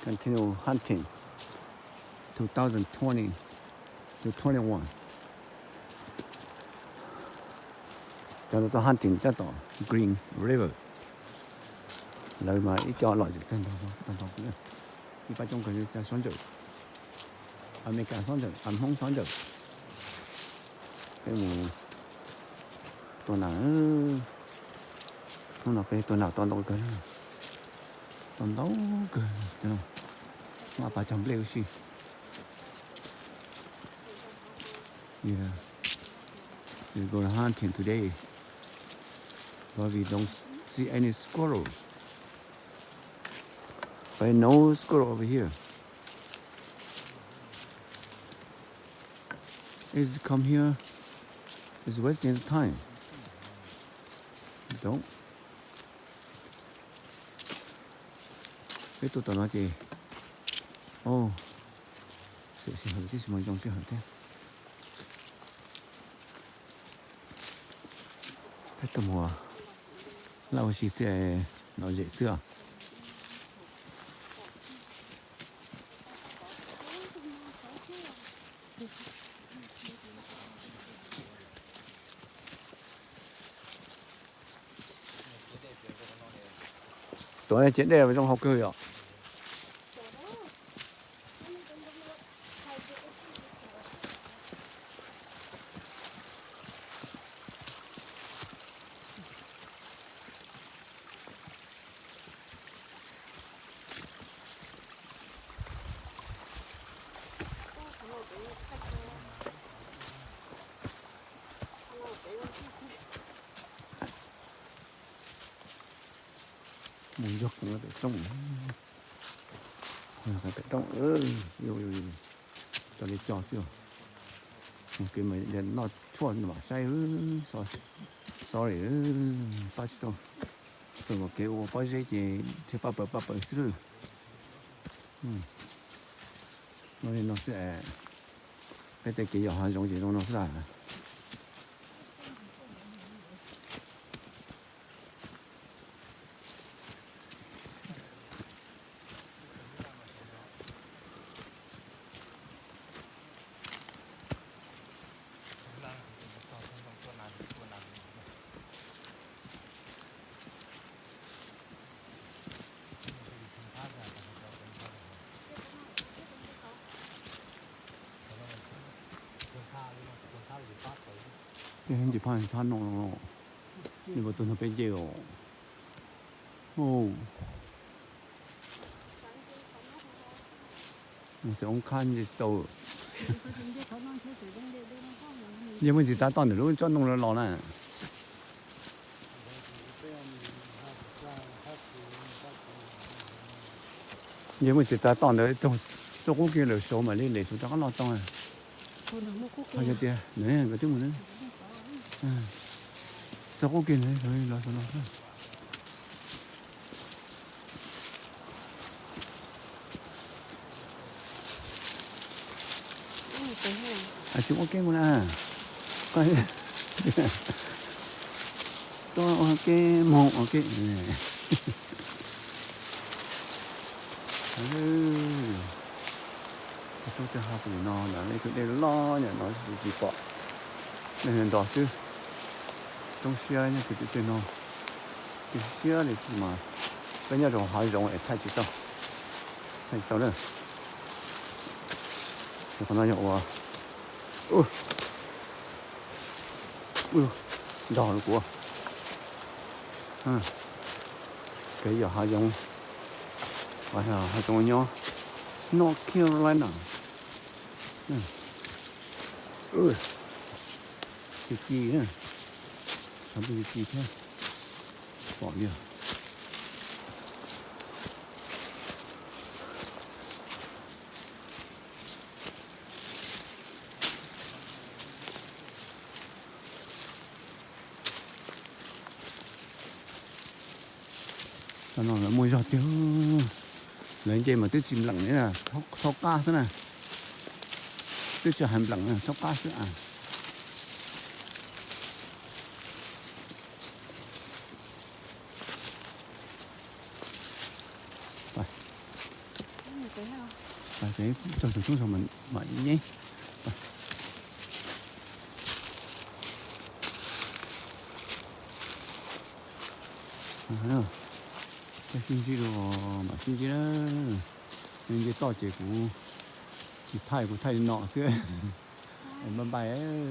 continue hunting 2020 to 21. Cho nó hunting cho tỏ Green River. Lời mà ít cho loại được thân tộc nữa. Đi bắt trong cái sẽ sáng giờ. Anh cả sáng giờ, anh không sáng giờ. Cái mù tuần nào không nào cái tuần nào toàn đâu cái toàn đâu cái chứ nào mà bà chồng leo xí. Yeah, we're going hunting today, but we don't see any squirrel. But no squirrel over here. It's come here. It's wasting time. Don't. Cái tụi nó gì? Oh, sự hợp chứ mà trong sự hợp thế. Cái tụi mùa lâu chỉ sẽ nói dễ xưa. Tối nay chiến đề vào trong học cười ạ. Mùi dọc nó bị trông phải trông yêu cho đi cho xíu cái mà đến nó chua mà say sorry bắt đầu rồi một cái ô bắt dây thì bắt xíu nó sẽ cái tay cái nhỏ giống gì nó ra cái hình gì phải san nó nhưng mà tôi nó bên dẻo nó sẽ ông khăn gì đâu nhưng mà chỉ ta toàn được lúc cho nó lò này nhưng mà chỉ ta toàn được trong cái kia là số mà lên để chúng ta có lò xong à thôi giờ tiền này cái thứ mà nữa cho có kia này rồi lò thôi chúng ok mà nè coi tôi ok một ok tôiจะhọc gì nó là lấy cái đây lo nhỉ nó gì bỏ nên đó chứ trong xe nhá thì cái nó cái xe này mà bây giờ rồi hỏi rồi thay chỉ sao nữa còn nó nhậu đỏ của cái giờ hai giống và hai giống nhau North Carolina cái gì nữa không biết gì thế bỏ đi nó là mùi giọt chứ lấy chơi mà tôi chìm lặng đấy là thóc cá thế này tôi cho hàm lặng này thóc cá thế à Thế nào? Và cái cho chúng rồi mình mày nhé. Cái xin gì rồi mà xin gì đó nên cái to chế của chị thay của thay nọ xưa em bye bye ấy